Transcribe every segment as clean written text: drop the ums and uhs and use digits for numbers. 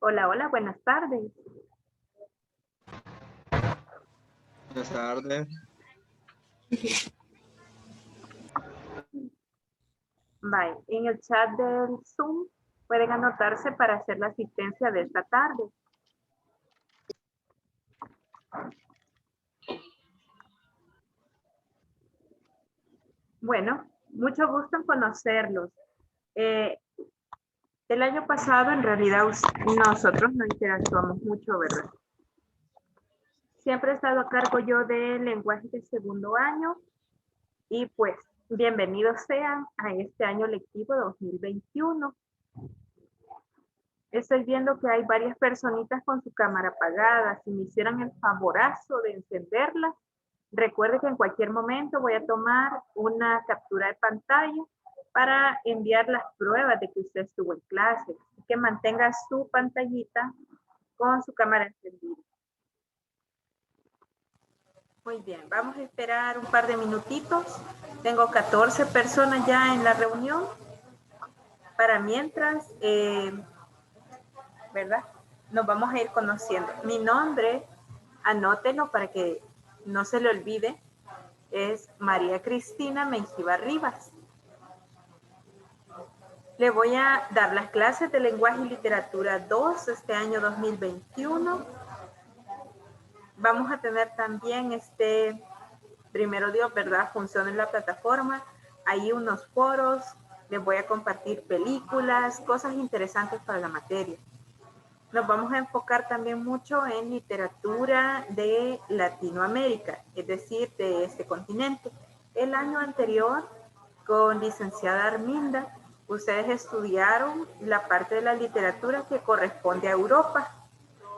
Hola, hola, buenas tardes. Buenas tardes. Bye. En el chat del Zoom pueden anotarse para hacer la asistencia de esta tarde. Bueno, mucho gusto en conocerlos. El año pasado, en realidad, nosotros no interactuamos mucho, ¿verdad? Siempre he estado a cargo yo del lenguaje de segundo año y pues bienvenidos sean a este año lectivo 2021. Estoy viendo que hay varias personitas con su cámara apagada. Si me hicieran el favorazo de encenderla, recuerde que en cualquier momento voy a tomar una captura de pantalla para enviar las pruebas de que usted estuvo en clase. Así que mantenga su pantallita con su cámara encendida. Muy bien, vamos a esperar un par de minutitos. Tengo 14 personas ya en la reunión. Para mientras, ¿verdad? Nos vamos a ir conociendo. Mi nombre, anótenlo para que no se le olvide, es María Cristina Menjivar Rivas. Le voy a dar las clases de lenguaje y literatura 2 este año 2021. Vamos a tener también primero Dios, ¿verdad? Funciona en la plataforma. Hay unos foros, les voy a compartir películas, cosas interesantes para la materia. Nos vamos a enfocar también mucho en literatura de Latinoamérica, es decir, de este continente. El año anterior, con licenciada Arminda, ustedes estudiaron la parte de la literatura que corresponde a Europa.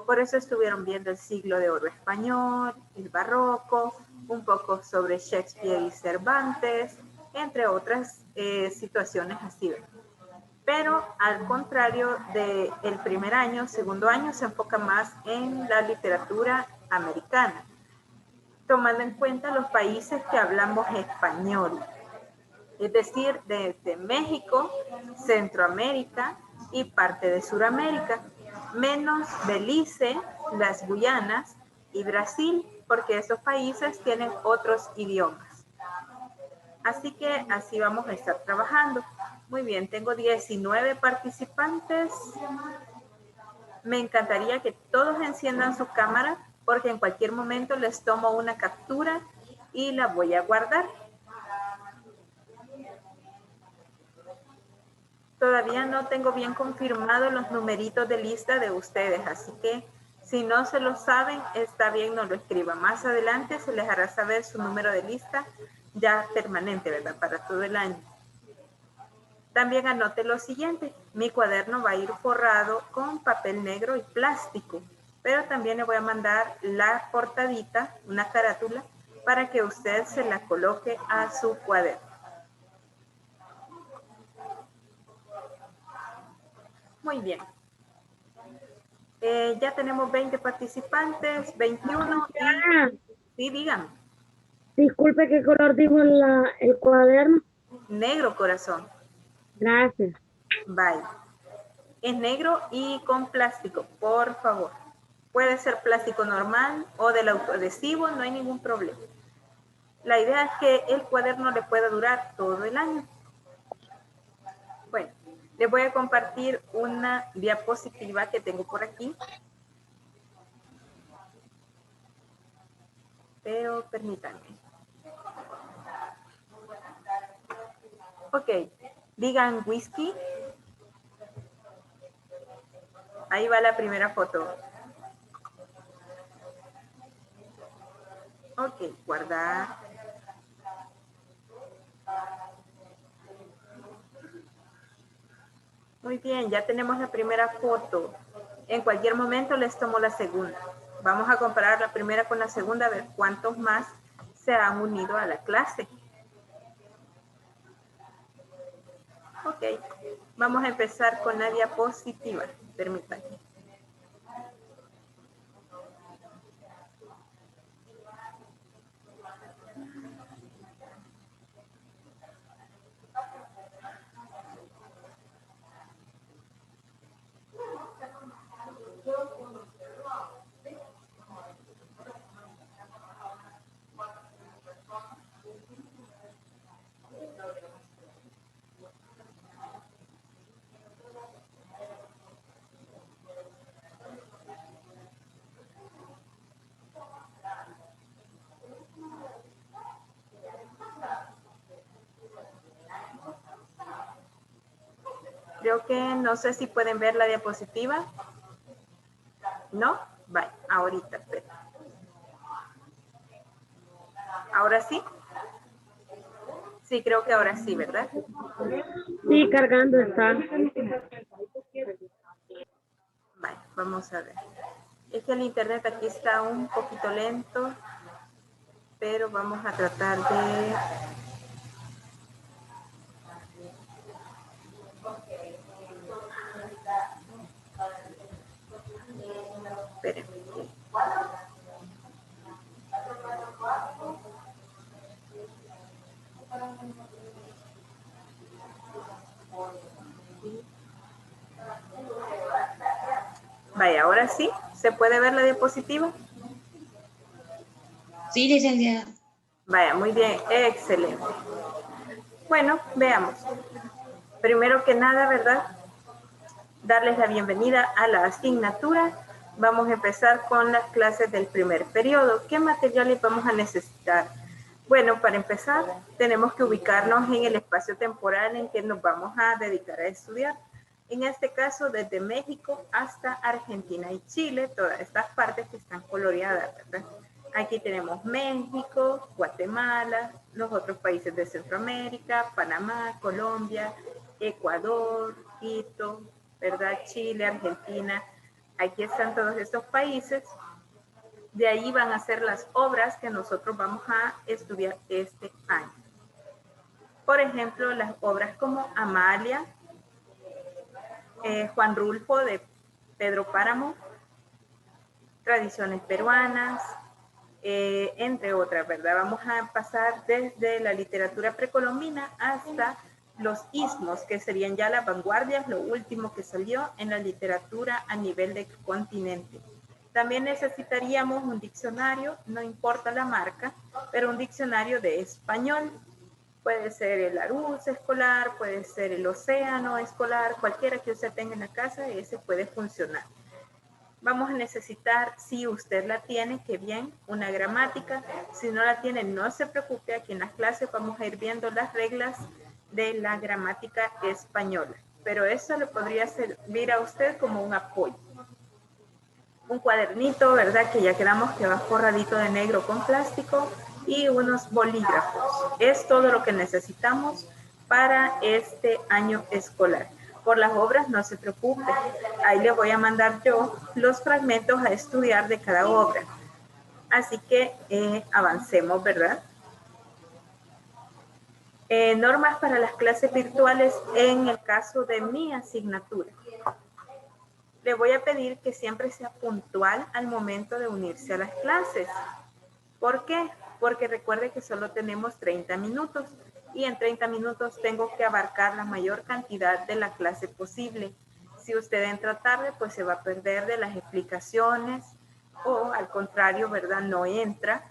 Por eso estuvieron viendo el siglo de oro español, el barroco, un poco sobre Shakespeare y Cervantes, entre otras situaciones así. Pero al contrario del primer año, segundo año se enfoca más en la literatura americana, tomando en cuenta los países que hablamos español, es decir, desde México, Centroamérica y parte de Sudamérica, menos Belice, las Guyanas y Brasil, porque esos países tienen otros idiomas. Así que así vamos a estar trabajando. Muy bien, tengo 19 participantes. Me encantaría que todos enciendan su cámara porque en cualquier momento les tomo una captura y la voy a guardar. Todavía no tengo bien confirmado los numeritos de lista de ustedes, así que si no se lo saben, está bien, no lo escriban. Más adelante se les hará saber su número de lista ya permanente, ¿verdad? Para todo el año. También anote lo siguiente, mi cuaderno va a ir forrado con papel negro y plástico, pero también le voy a mandar la portadita, una carátula, para que usted se la coloque a su cuaderno. Muy bien. Ya tenemos 20 participantes, 21 y... Sí, díganme. Disculpe, ¿qué color dijo el cuaderno? Negro, corazón. Gracias. Bye. Es negro y con plástico, por favor. Puede ser plástico normal o del autoadhesivo, no hay ningún problema. La idea es que el cuaderno le pueda durar todo el año. Bueno, les voy a compartir una diapositiva que tengo por aquí. Pero permítanme. Ok, digan whisky. Ahí va la primera foto. Ok, guardar. Muy bien, ya tenemos la primera foto. En cualquier momento les tomo la segunda. Vamos a comparar la primera con la segunda, a ver cuántos más se han unido a la clase. Ok, vamos a empezar con la diapositiva. Permítanme. Creo que no sé si pueden ver la diapositiva. ¿No? Vale, ahorita, espera. ¿Ahora sí? Sí, creo que ahora sí, ¿verdad? Sí, cargando está. Vale, vamos a ver. Es que el internet aquí está un poquito lento, pero vamos a tratar de... Esperen. Vaya, ahora sí, ¿se puede ver la diapositiva? Sí, licenciada. Vaya, muy bien, excelente. Bueno, veamos. Primero que nada, ¿verdad? Darles la bienvenida a la asignatura. Vamos a empezar con las clases del primer periodo. ¿Qué materiales vamos a necesitar? Bueno, para empezar, tenemos que ubicarnos en el espacio temporal en que nos vamos a dedicar a estudiar. En este caso, desde México hasta Argentina y Chile, todas estas partes que están coloreadas, ¿verdad? Aquí tenemos México, Guatemala, los otros países de Centroamérica, Panamá, Colombia, Ecuador, Quito, ¿verdad? Chile, Argentina. Aquí están todos estos países. De ahí van a ser las obras que nosotros vamos a estudiar este año. Por ejemplo, las obras como Amalia, Juan Rulfo de Pedro Páramo, Tradiciones Peruanas, entre otras, ¿verdad? Vamos a pasar desde la literatura precolombina hasta los istmos, que serían ya las vanguardias, lo último que salió en la literatura a nivel de continente. También necesitaríamos un diccionario, no importa la marca, pero un diccionario de español. Puede ser el Larousse escolar, puede ser el Océano escolar, cualquiera que usted tenga en la casa, ese puede funcionar. Vamos a necesitar, si usted la tiene, que bien, una gramática. Si no la tiene, no se preocupe, aquí en las clases vamos a ir viendo las reglas de la gramática española. Pero eso le podría servir a usted como un apoyo. Un cuadernito, ¿verdad? Que ya quedamos que va forradito de negro con plástico y unos bolígrafos. Es todo lo que necesitamos para este año escolar. Por las obras no se preocupe, ahí le voy a mandar yo los fragmentos a estudiar de cada obra. Así que avancemos, ¿verdad? Normas para las clases virtuales en el caso de mi asignatura. Le voy a pedir que siempre sea puntual al momento de unirse a las clases. ¿Por qué? Porque recuerde que solo tenemos 30 minutos y en 30 minutos tengo que abarcar la mayor cantidad de la clase posible. Si usted entra tarde, pues se va a perder de las explicaciones o al contrario, ¿verdad? No entra,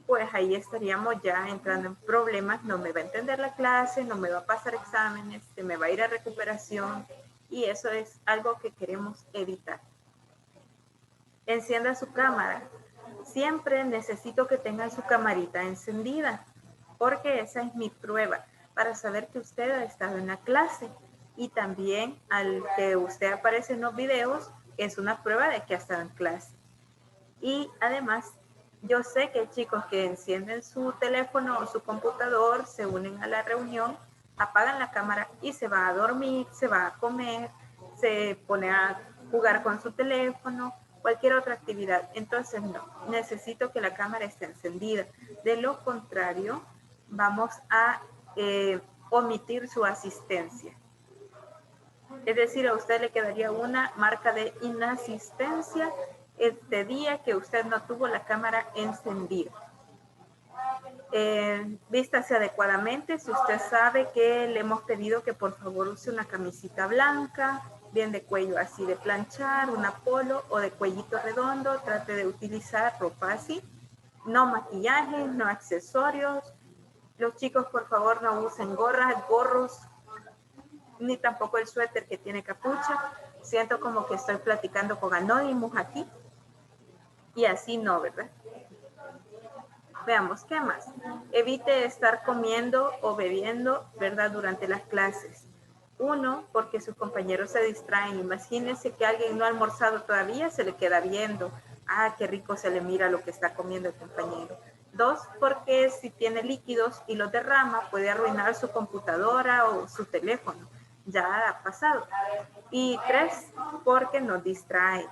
pues ahí estaríamos ya entrando en problemas. No me va a entender la clase, no me va a pasar exámenes, se me va a ir a recuperación. Y eso es algo que queremos evitar. Encienda su cámara. Siempre necesito que tengan su camarita encendida, porque esa es mi prueba para saber que usted ha estado en la clase. Y también al que usted aparece en los videos, es una prueba de que ha estado en clase. Y además, yo sé que hay chicos que encienden su teléfono o su computador, se unen a la reunión, apagan la cámara y se va a dormir, se va a comer, se pone a jugar con su teléfono, cualquier otra actividad. Entonces, no, necesito que la cámara esté encendida. De lo contrario, vamos a omitir su asistencia. Es decir, a usted le quedaría una marca de inasistencia este día que usted no tuvo la cámara encendida. Vístase adecuadamente. Si usted sabe que le hemos pedido que por favor use una camisita blanca, bien de cuello así de planchar, una polo o de cuellito redondo, trate de utilizar ropa así. No maquillaje, no accesorios. Los chicos por favor no usen gorras, gorros, ni tampoco el suéter que tiene capucha. Siento como que estoy platicando con Anonymous aquí. Y así no, ¿verdad? Veamos, ¿qué más? Evite estar comiendo o bebiendo, ¿verdad? Durante las clases. Uno, porque sus compañeros se distraen. Imagínense que alguien no ha almorzado todavía, se le queda viendo. Ah, qué rico se le mira lo que está comiendo el compañero. Dos, porque si tiene líquidos y los derrama, puede arruinar su computadora o su teléfono. Ya ha pasado. Y tres, porque nos distrae.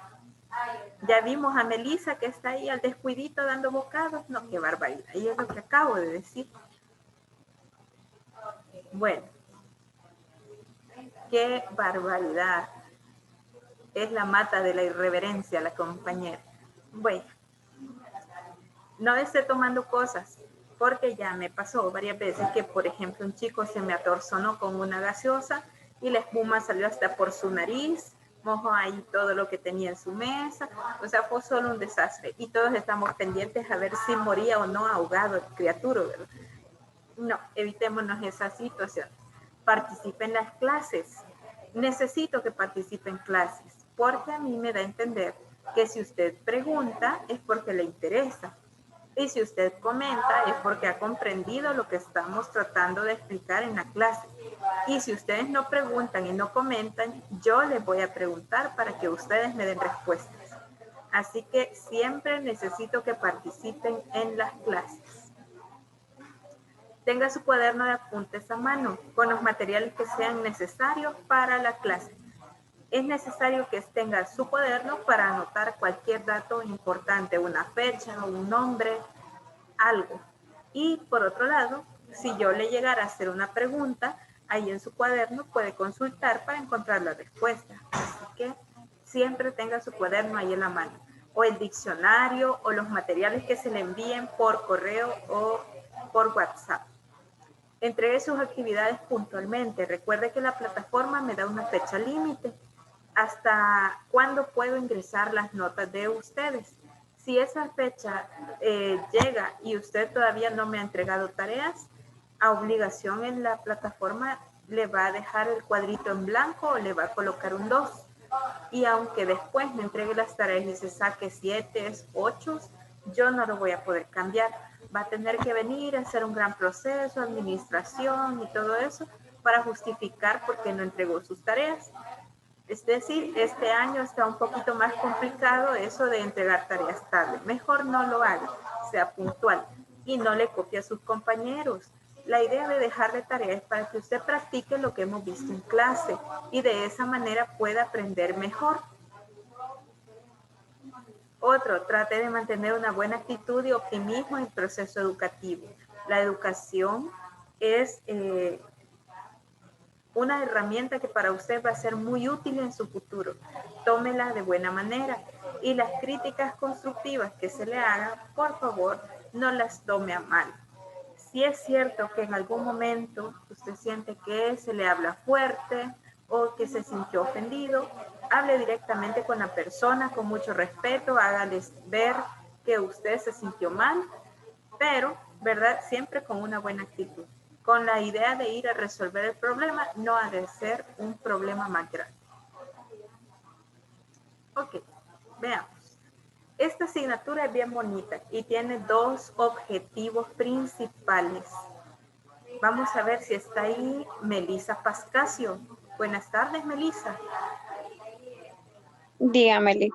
Ya vimos a Melissa que está ahí al descuidito dando bocados. No, qué barbaridad. Y es lo que acabo de decir. Bueno, qué barbaridad. Es la mata de la irreverencia, la compañera. Bueno, no esté tomando cosas, porque ya me pasó varias veces que, por ejemplo, un chico se me atorzonó con una gaseosa y la espuma salió hasta por su nariz, mojó ahí todo lo que tenía en su mesa, o sea, fue solo un desastre. Y todos estamos pendientes a ver si moría o no ahogado el criatura, ¿verdad? No, evitémonos esa situación. Participe en las clases. Necesito que participe en clases, porque a mí me da a entender que si usted pregunta es porque le interesa. Y si usted comenta es porque ha comprendido lo que estamos tratando de explicar en la clase. Y si ustedes no preguntan y no comentan, yo les voy a preguntar para que ustedes me den respuestas. Así que siempre necesito que participen en las clases. Tenga su cuaderno de apuntes a mano con los materiales que sean necesarios para la clase. Es necesario que tenga su cuaderno para anotar cualquier dato importante, una fecha, un nombre, algo. Y por otro lado, si yo le llegara a hacer una pregunta, ahí en su cuaderno puede consultar para encontrar la respuesta. Así que siempre tenga su cuaderno ahí en la mano. O el diccionario o los materiales que se le envíen por correo o por WhatsApp. Entregue sus actividades puntualmente. Recuerde que la plataforma me da una fecha límite. ¿Hasta cuándo puedo ingresar las notas de ustedes? Si esa fecha llega y usted todavía no me ha entregado tareas, a obligación en la plataforma le va a dejar el cuadrito en blanco o le va a colocar un 2. Y aunque después me entregue las tareas y se saque 7, 8, yo no lo voy a poder cambiar. Va a tener que venir a hacer un gran proceso, administración y todo eso para justificar por qué no entregó sus tareas. Es decir, este año está un poquito más complicado eso de entregar tareas tarde. Mejor no lo haga, sea puntual y no le copie a sus compañeros. La idea de dejarle tareas es para que usted practique lo que hemos visto en clase y de esa manera pueda aprender mejor. Otro, trate de mantener una buena actitud y optimismo en el proceso educativo. La educación es una herramienta que para usted va a ser muy útil en su futuro. Tómela de buena manera y las críticas constructivas que se le hagan, por favor, no las tome a mal. Si es cierto que en algún momento usted siente que se le habla fuerte o que se sintió ofendido, hable directamente con la persona con mucho respeto, hágales ver que usted se sintió mal, pero, ¿verdad? Siempre con una buena actitud. Con la idea de ir a resolver el problema, no ha de ser un problema más grande. Ok, veamos. Esta asignatura es bien bonita y tiene dos objetivos principales. Vamos a ver si está ahí Melissa Pascasio. Buenas tardes, Melissa. Dígamele,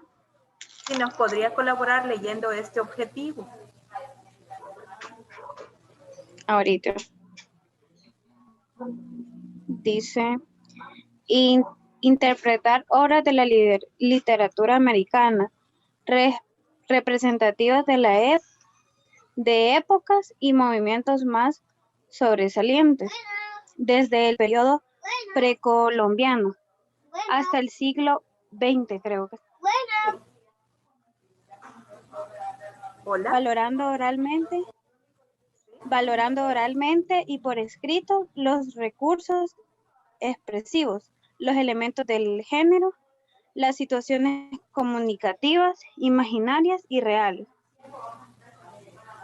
Si nos podría colaborar leyendo este objetivo. ahorita. Dice, interpretar obras de la literatura americana representativas de de épocas y movimientos más sobresalientes, desde el periodo precolombiano hasta el siglo XX, creo que. Hola. Valorando oralmente y por escrito los recursos expresivos, los elementos del género, las situaciones comunicativas, imaginarias y reales,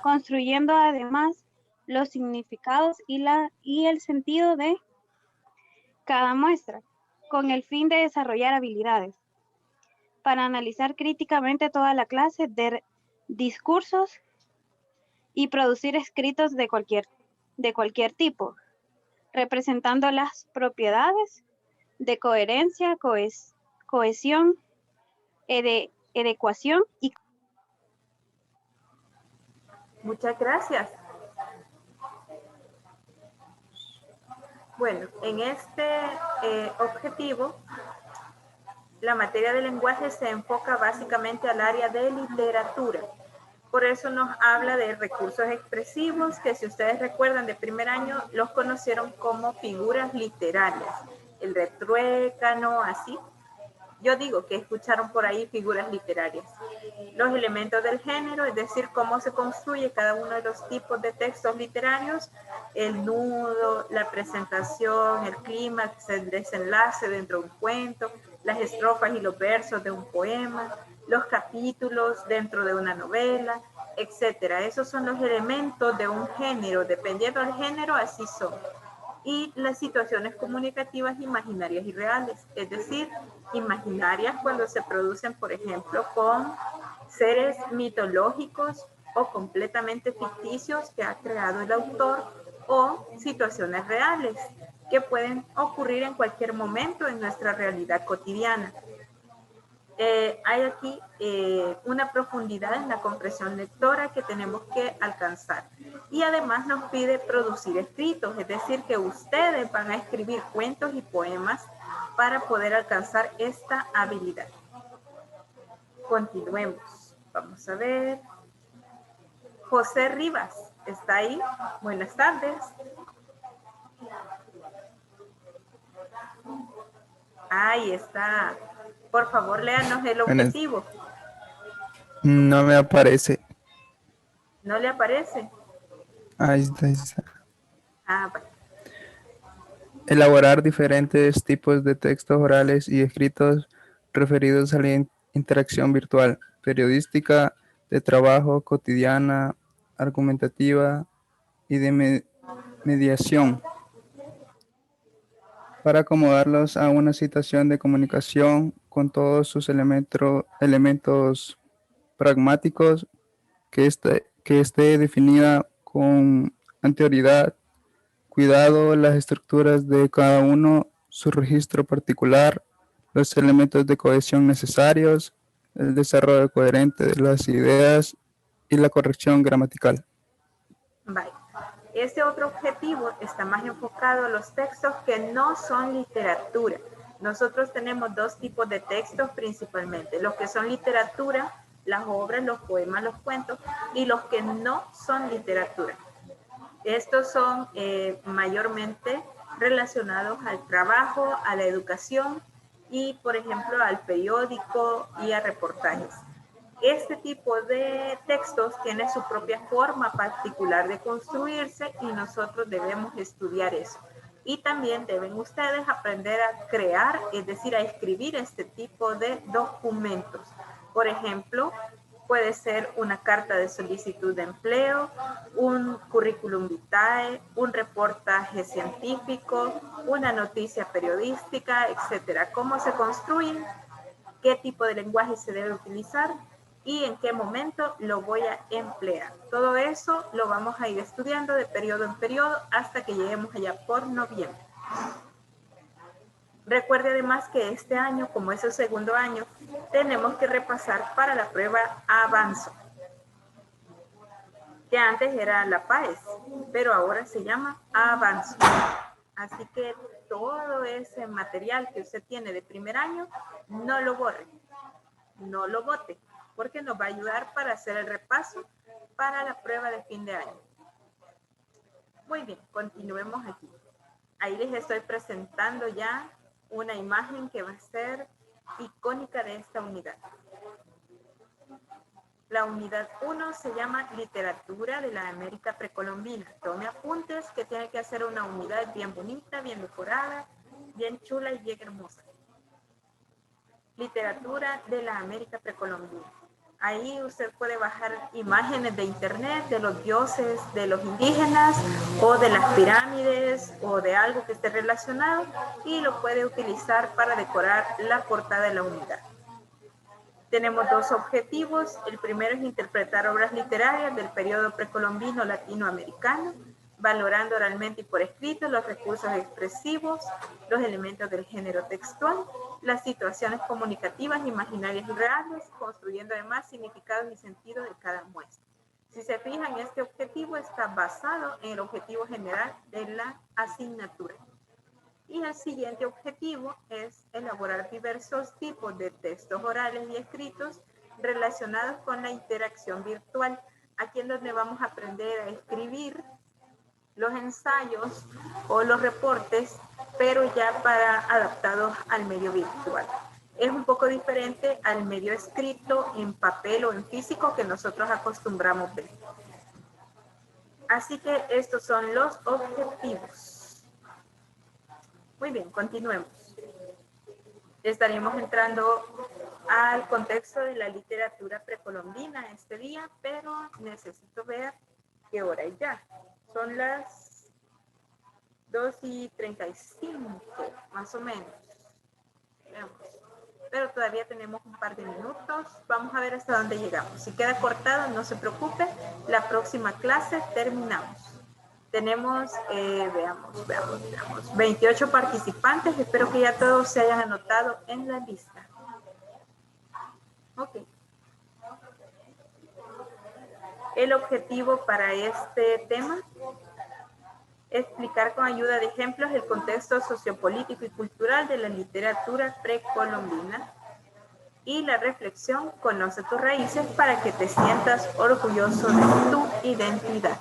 construyendo además los significados y el sentido de cada muestra, con el fin de desarrollar habilidades para analizar críticamente toda la clase de discursos y producir escritos de cualquier tipo, representando las propiedades de coherencia, cohesión, adecuación y... Muchas gracias. Bueno, en este objetivo, la materia de lenguaje se enfoca básicamente al área de literatura. Por eso nos habla de recursos expresivos que, si ustedes recuerdan de primer año, los conocieron como figuras literarias. El retruécano, así. Yo digo que escucharon por ahí figuras literarias. Los elementos del género, es decir, cómo se construye cada uno de los tipos de textos literarios, el nudo, la presentación, el clímax, el desenlace dentro de un cuento, las estrofas y los versos de un poema, los capítulos dentro de una novela, etcétera. Esos son los elementos de un género. Dependiendo del género, así son. Y las situaciones comunicativas imaginarias y reales, es decir, imaginarias cuando se producen, por ejemplo, con seres mitológicos o completamente ficticios que ha creado el autor, o situaciones reales que pueden ocurrir en cualquier momento en nuestra realidad cotidiana. Hay aquí una profundidad en la comprensión lectora que tenemos que alcanzar. Y además nos pide producir escritos, es decir, que ustedes van a escribir cuentos y poemas para poder alcanzar esta habilidad. Continuemos. Vamos a ver. José Rivas, ¿está ahí? Buenas tardes. Ahí está. Por favor, léanos el objetivo. No me aparece. ¿No le aparece? Ahí está, ahí está. Ah, vale. Elaborar diferentes tipos de textos orales y escritos referidos a la interacción virtual, periodística, de trabajo, cotidiana, argumentativa y de mediación, para acomodarlos a una situación de comunicación con todos sus elementos pragmáticos, que esté definida con anterioridad, cuidado, las estructuras de cada uno, su registro particular, los elementos de cohesión necesarios, el desarrollo coherente de las ideas y la corrección gramatical. Vale. Este otro objetivo está más enfocado a los textos que no son literatura. Nosotros tenemos dos tipos de textos principalmente, los que son literatura, las obras, los poemas, los cuentos, y los que no son literatura. Estos son mayormente relacionados al trabajo, a la educación y, por ejemplo, al periódico y a reportajes. Este tipo de textos tiene su propia forma particular de construirse y nosotros debemos estudiar eso. Y también deben ustedes aprender a crear, es decir, a escribir este tipo de documentos. Por ejemplo, puede ser una carta de solicitud de empleo, un currículum vitae, un reportaje científico, una noticia periodística, etcétera. ¿Cómo se construyen? ¿Qué tipo de lenguaje se debe utilizar? ¿Y en qué momento lo voy a emplear? Todo eso lo vamos a ir estudiando de periodo en periodo hasta que lleguemos allá por noviembre. Recuerde además que este año, como es el segundo año, tenemos que repasar para la prueba Avanzo, que antes era la PAES, pero ahora se llama Avanzo. Así que todo ese material que usted tiene de primer año, no lo borre, no lo bote, porque nos va a ayudar para hacer el repaso para la prueba de fin de año. Muy bien, continuemos aquí. Ahí les estoy presentando ya una imagen que va a ser icónica de esta unidad. La unidad 1 se llama Literatura de la América Precolombina. Tome apuntes que tiene que hacer una unidad bien bonita, bien decorada, bien chula y bien hermosa. Literatura de la América Precolombina. Ahí usted puede bajar imágenes de internet de los dioses de los indígenas o de las pirámides o de algo que esté relacionado y lo puede utilizar para decorar la portada de la unidad. Tenemos dos objetivos. El primero es interpretar obras literarias del periodo precolombino latinoamericano valorando oralmente y por escrito los recursos expresivos, los elementos del género textual, las situaciones comunicativas, imaginarias y reales, construyendo además significados y sentidos de cada muestra. Si se fijan, este objetivo está basado en el objetivo general de la asignatura. Y el siguiente objetivo es elaborar diversos tipos de textos orales y escritos relacionados con la interacción virtual. Aquí es donde vamos a aprender a escribir los ensayos o los reportes, pero ya adaptados al medio virtual. Es un poco diferente al medio escrito en papel o en físico que nosotros acostumbramos ver. Así que estos son los objetivos. Muy bien, continuemos. Estaremos entrando al contexto de la literatura precolombina este día, pero necesito ver qué hora es ya. Son las 2:35, más o menos. Veamos. Pero todavía tenemos un par de minutos. Vamos a ver hasta dónde llegamos. Si queda cortado, no se preocupe. La próxima clase terminamos. Tenemos, veamos, 28 participantes. Espero que ya todos se hayan anotado en la lista. Ok. El objetivo para este tema: explicar con ayuda de ejemplos el contexto sociopolítico y cultural de la literatura precolombina. Y la reflexión: conoce tus raíces para que te sientas orgulloso de tu identidad.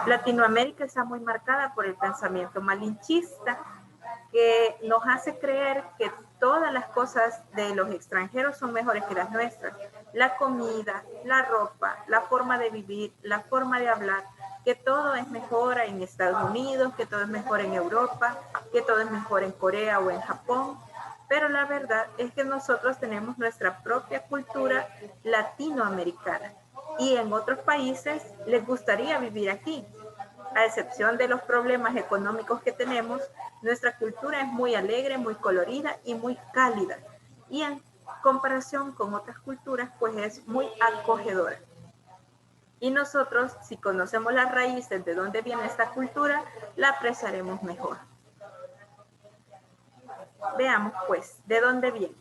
Latinoamérica está muy marcada por el pensamiento malinchista que nos hace creer que todas las cosas de los extranjeros son mejores que las nuestras. La comida, la ropa, la forma de vivir, la forma de hablar, que todo es mejor en Estados Unidos, que todo es mejor en Europa, que todo es mejor en Corea o en Japón. Pero la verdad es que nosotros tenemos nuestra propia cultura latinoamericana y en otros países les gustaría vivir aquí. A excepción de los problemas económicos que tenemos, nuestra cultura es muy alegre, muy colorida y muy cálida. Y en comparación con otras culturas, pues es muy acogedora. Y nosotros, si conocemos las raíces de dónde viene esta cultura, la apreciaremos mejor. Veamos, pues, de dónde viene.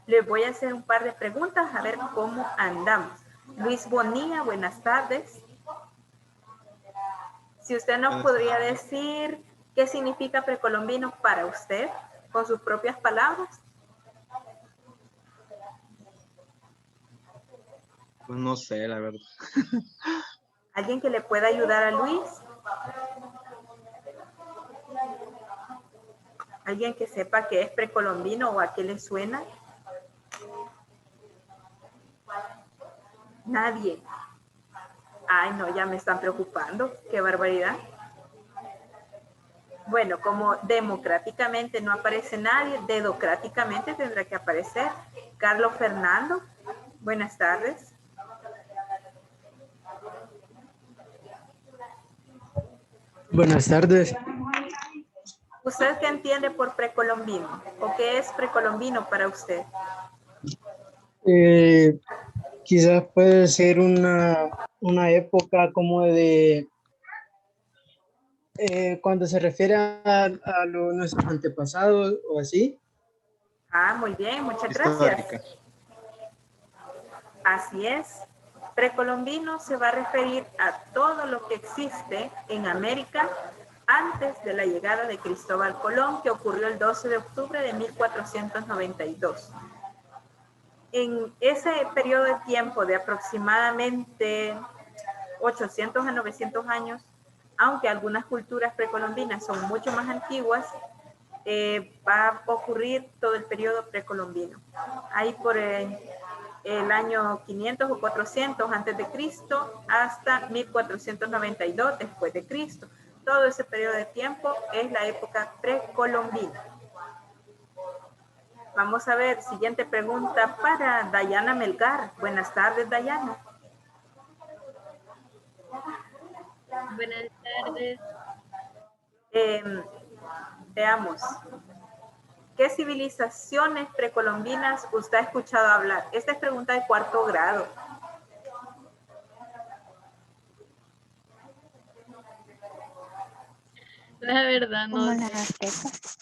Les voy a hacer un par de preguntas a ver cómo andamos. Luis Bonilla, buenas tardes. Si usted nos podría decir qué significa precolombino para usted, con sus propias palabras. Pues no sé, la verdad. ¿Alguien que le pueda ayudar a Luis? ¿Alguien que sepa qué es precolombino o a qué le suena? Nadie. Ay, no, ya me están preocupando. Qué barbaridad. Bueno, como democráticamente no aparece nadie, dedocráticamente tendrá que aparecer. Carlos Fernando, buenas tardes. Buenas tardes. ¿Usted qué entiende por precolombino? ¿O qué es precolombino para usted? Quizás puede ser una época como de cuando se refiere a nuestros antepasados o así. Ah, muy bien, muchas Histórica. gracias. Así es. Precolombino se va a referir a todo lo que existe en América antes de la llegada de Cristóbal Colón, que ocurrió el 12 de octubre de 1492. En ese periodo de tiempo de aproximadamente 800 a 900 años, aunque algunas culturas precolombinas son mucho más antiguas, va a ocurrir todo el periodo precolombino. Ahí por el año 500 o 400 antes de Cristo hasta 1492 después de Cristo. Todo ese periodo de tiempo es la época precolombina. Vamos a ver, siguiente pregunta para Dayana Melgar. Buenas tardes, Dayana. Buenas tardes. Veamos. ¿Qué civilizaciones precolombinas usted ha escuchado hablar? Esta es pregunta de 4º grado. La verdad, Como no las sé. aztecas,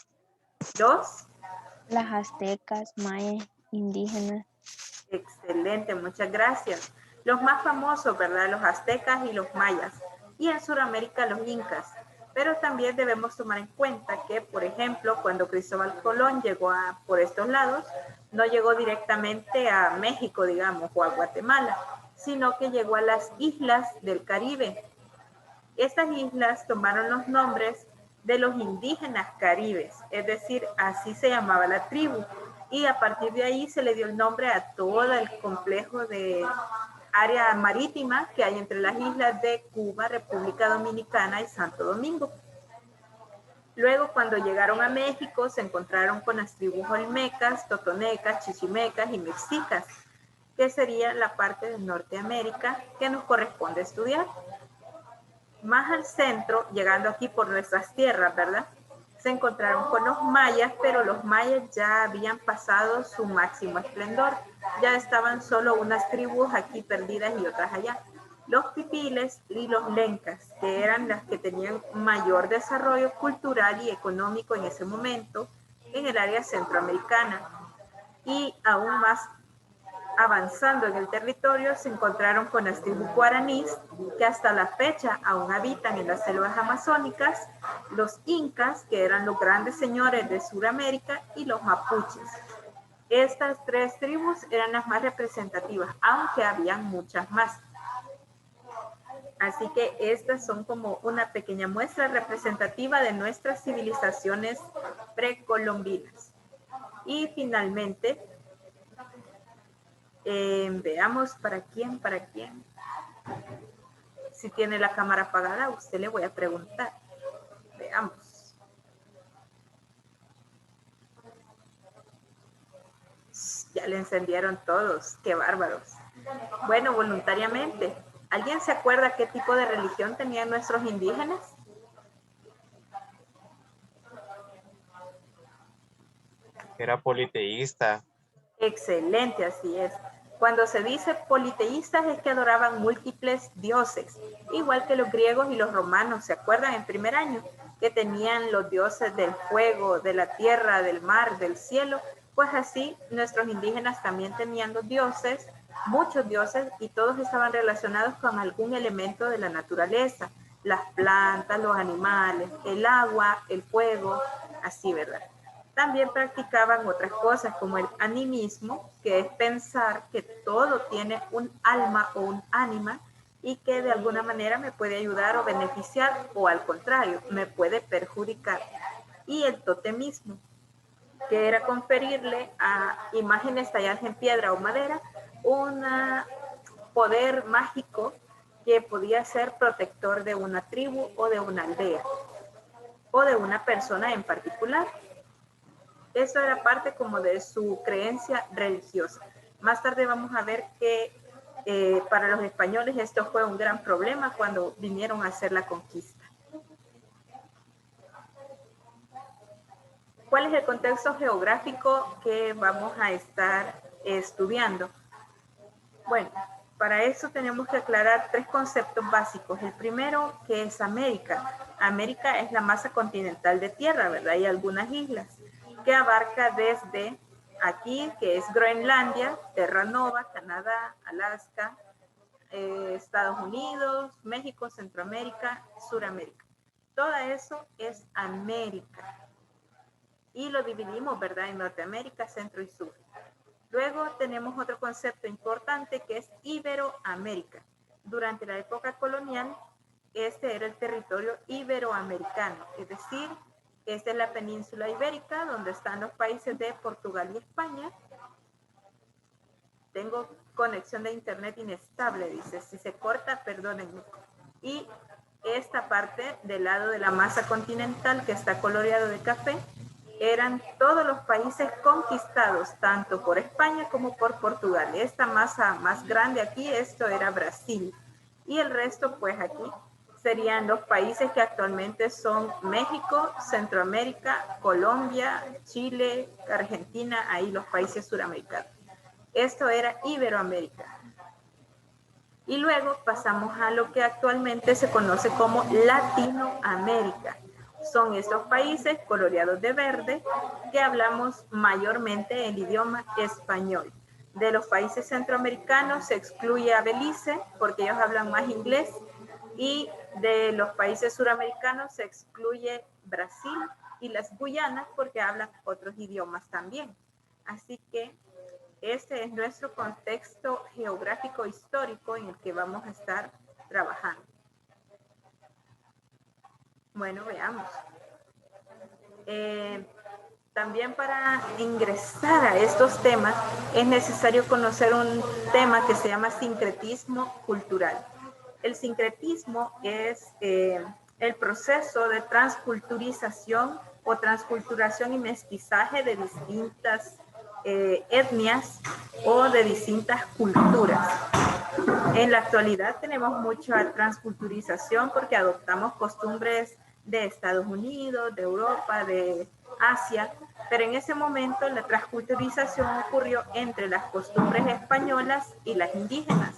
Los mayas, indígenas. Excelente, muchas gracias. Los más famosos, ¿verdad? Los aztecas y los mayas. Y en Sudamérica los incas. Pero también debemos tomar en cuenta que, por ejemplo, cuando Cristóbal Colón llegó por estos lados, no llegó directamente a México, digamos, o a Guatemala, sino que llegó a las islas del Caribe. Estas islas tomaron los nombres de los indígenas caribes, es decir, así se llamaba la tribu. Y a partir de ahí se le dio el nombre a todo el complejo de área marítima que hay entre las islas de Cuba, República Dominicana y Santo Domingo. Luego, cuando llegaron a México, se encontraron con las tribus olmecas, totonecas, chichimecas y mexicas, que sería la parte de Norteamérica que nos corresponde estudiar. Más al centro, llegando aquí por nuestras tierras, ¿verdad? Se encontraron con los mayas, pero los mayas ya habían pasado su máximo esplendor. Ya estaban solo unas tribus aquí perdidas y otras allá. Los pipiles y los lencas, que eran las que tenían mayor desarrollo cultural y económico en ese momento en el área centroamericana. Y aún más avanzando en el territorio, se encontraron con las tribus guaraníes, que hasta la fecha aún habitan en las selvas amazónicas, los incas, que eran los grandes señores de Sudamérica, y los mapuches. Estas tres tribus eran las más representativas, aunque habían muchas más. Así que estas son como una pequeña muestra representativa de nuestras civilizaciones precolombinas. Y finalmente, veamos para quién. Si tiene la cámara apagada, a usted le voy a preguntar. Veamos. Ya le encendieron todos. Qué bárbaros. Bueno, voluntariamente. ¿Alguien se acuerda qué tipo de religión tenían nuestros indígenas? Era politeísta. Excelente, así es. Cuando se dice politeístas es que adoraban múltiples dioses, igual que los griegos y los romanos, ¿se acuerdan en primer año? Que tenían los dioses del fuego, de la tierra, del mar, del cielo. Pues así nuestros indígenas también tenían los dioses, muchos dioses, y todos estaban relacionados con algún elemento de la naturaleza, las plantas, los animales, el agua, el fuego, así, ¿verdad? También practicaban otras cosas como el animismo, que es pensar que todo tiene un alma o un ánima y que de alguna manera me puede ayudar o beneficiar, o al contrario, me puede perjudicar. Y el totemismo, que era conferirle a imágenes talladas en piedra o madera un poder mágico que podía ser protector de una tribu o de una aldea o de una persona en particular. Eso era parte como de su creencia religiosa. Más tarde vamos a ver que para los españoles esto fue un gran problema cuando vinieron a hacer la conquista. ¿Cuál es el contexto geográfico que vamos a estar estudiando? Bueno, para eso tenemos que aclarar tres conceptos básicos. El primero, que es América. América es la masa continental de tierra, ¿verdad? Y algunas islas, que abarca desde aquí, que es Groenlandia, Terra Nova, Canadá, Alaska, Estados Unidos, México, Centroamérica, Suramérica. Todo eso es América. Y lo dividimos, ¿verdad? En Norteamérica, Centro y Sur. Luego tenemos otro concepto importante que es Iberoamérica. Durante la época colonial, este era el territorio iberoamericano, es decir, esta es la península ibérica, donde están los países de Portugal y España. Tengo conexión de internet inestable, dice. Si se corta, perdónenme. Y esta parte del lado de la masa continental, que está coloreado de café, eran todos los países conquistados, tanto por España como por Portugal. Esta masa más grande aquí, esto era Brasil. Y el resto, pues aquí, serían los países que actualmente son México, Centroamérica, Colombia, Chile, Argentina, ahí los países suramericanos. Esto era Iberoamérica. Y luego pasamos a lo que actualmente se conoce como Latinoamérica, Son estos países coloreados de verde que hablamos mayormente el idioma español. De los países centroamericanos se excluye a Belice porque ellos hablan más inglés, y de los países suramericanos se excluye Brasil y las Guyanas porque hablan otros idiomas también. Así que este es nuestro contexto geográfico histórico en el que vamos a estar trabajando. Bueno, veamos. También para ingresar a estos temas es necesario conocer un tema que se llama sincretismo cultural. El sincretismo es el proceso de transculturización o transculturación y mestizaje de distintas etnias o de distintas culturas. En la actualidad tenemos mucha transculturización porque adoptamos costumbres de Estados Unidos, de Europa, de Asia, pero en ese momento la transculturización ocurrió entre las costumbres españolas y las indígenas.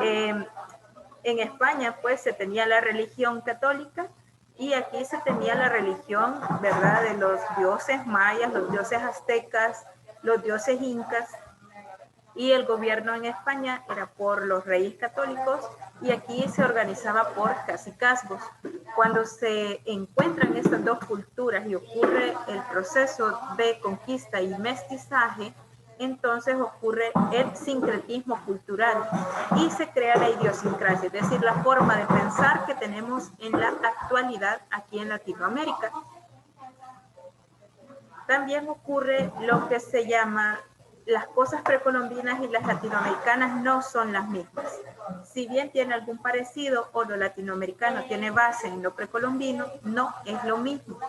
En España pues se tenía la religión católica y aquí se tenía la religión, ¿verdad?, de los dioses mayas, los dioses aztecas, los dioses incas, y el gobierno en España era por los reyes católicos y aquí se organizaba por cacicazgos. Cuando se encuentran estas dos culturas y ocurre el proceso de conquista y mestizaje, entonces ocurre el sincretismo cultural y se crea la idiosincrasia, es decir, la forma de pensar que tenemos en la actualidad aquí en Latinoamérica. También ocurre lo que se llama las cosas precolombinas y las latinoamericanas no son las mismas. Si bien tiene algún parecido o lo latinoamericano tiene base en lo precolombino, no es lo mismo.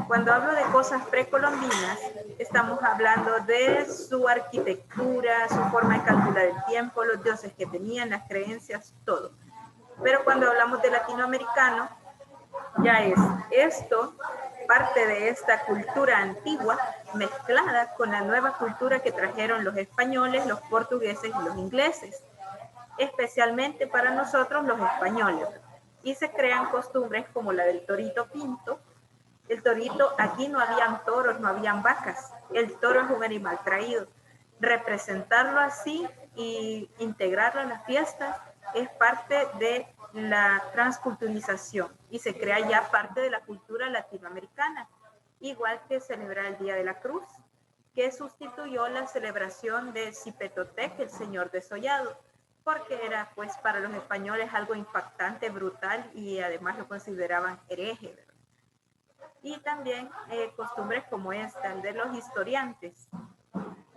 Cuando hablo de cosas precolombinas, estamos hablando de su arquitectura, su forma de calcular el tiempo, los dioses que tenían, las creencias, todo. Pero cuando hablamos de latinoamericano, ya es esto, parte de esta cultura antigua mezclada con la nueva cultura que trajeron los españoles, los portugueses y los ingleses, especialmente para nosotros los españoles. Y se crean costumbres como la del torito pinto. El torito, aquí no habían toros, no habían vacas. El toro es un animal traído. Representarlo así y integrarlo a las fiestas es parte de la transculturización y se crea ya parte de la cultura latinoamericana, igual que celebrar el Día de la Cruz, que sustituyó la celebración de Cipetotec, el señor desollado, porque era pues para los españoles algo impactante, brutal y además lo consideraban hereje, ¿verdad? Y también costumbres como esta, de los historiantes.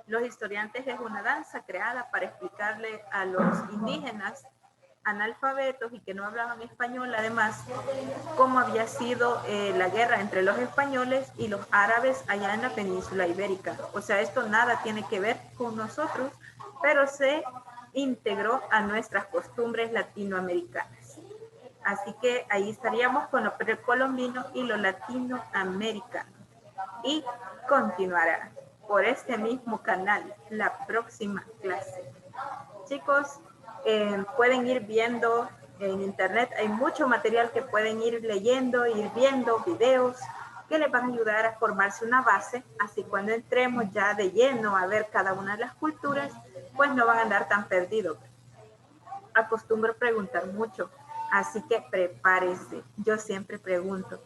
Los historiantes es una danza creada para explicarle a los indígenas analfabetos y que no hablaban español, además, cómo había sido la guerra entre los españoles y los árabes allá en la península ibérica. O sea, esto nada tiene que ver con nosotros, pero se integró a nuestras costumbres latinoamericanas. Así que ahí estaríamos con lo precolombino y lo latinoamericano. Y continuará por este mismo canal la próxima clase. Chicos, pueden ir viendo en internet, hay mucho material que pueden ir leyendo, ir viendo videos que les van a ayudar a formarse una base, así cuando entremos ya de lleno a ver cada una de las culturas, pues no van a andar tan perdidos. Acostumbro preguntar mucho, así que prepárese, yo siempre pregunto.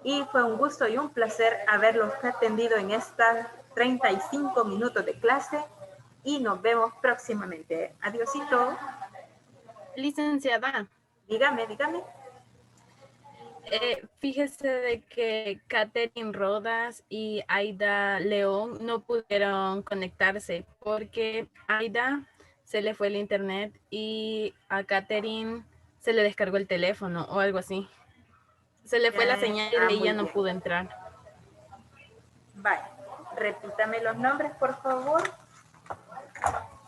Y fue un gusto y un placer haberlos atendido en estas 35 minutos de clase. Y nos vemos próximamente. Adiósito. Licenciada, Dígame, dígame. fíjese de que Catherine Rodas y Aida León no pudieron conectarse porque Aida se le fue el internet y a Catherine se le descargó el teléfono o algo así. Se le fue la señal y ella no pudo entrar. Vaya, repítame los nombres, por favor.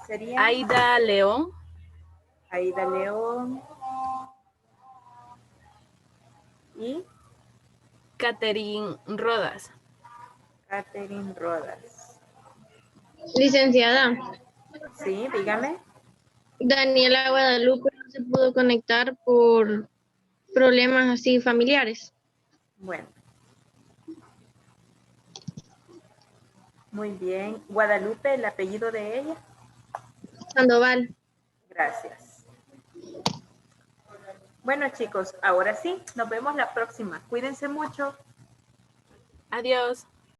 Sería Aida León. Aida León. Y Catherine Rodas. Catherine Rodas. Licenciada, Sí, dígame. Daniela Guadalupe no se pudo conectar por problemas así familiares. Bueno. Muy bien. Guadalupe, el apellido de ella. Sandoval. Gracias. Bueno, chicos, ahora sí, nos vemos la próxima. Cuídense mucho. Adiós.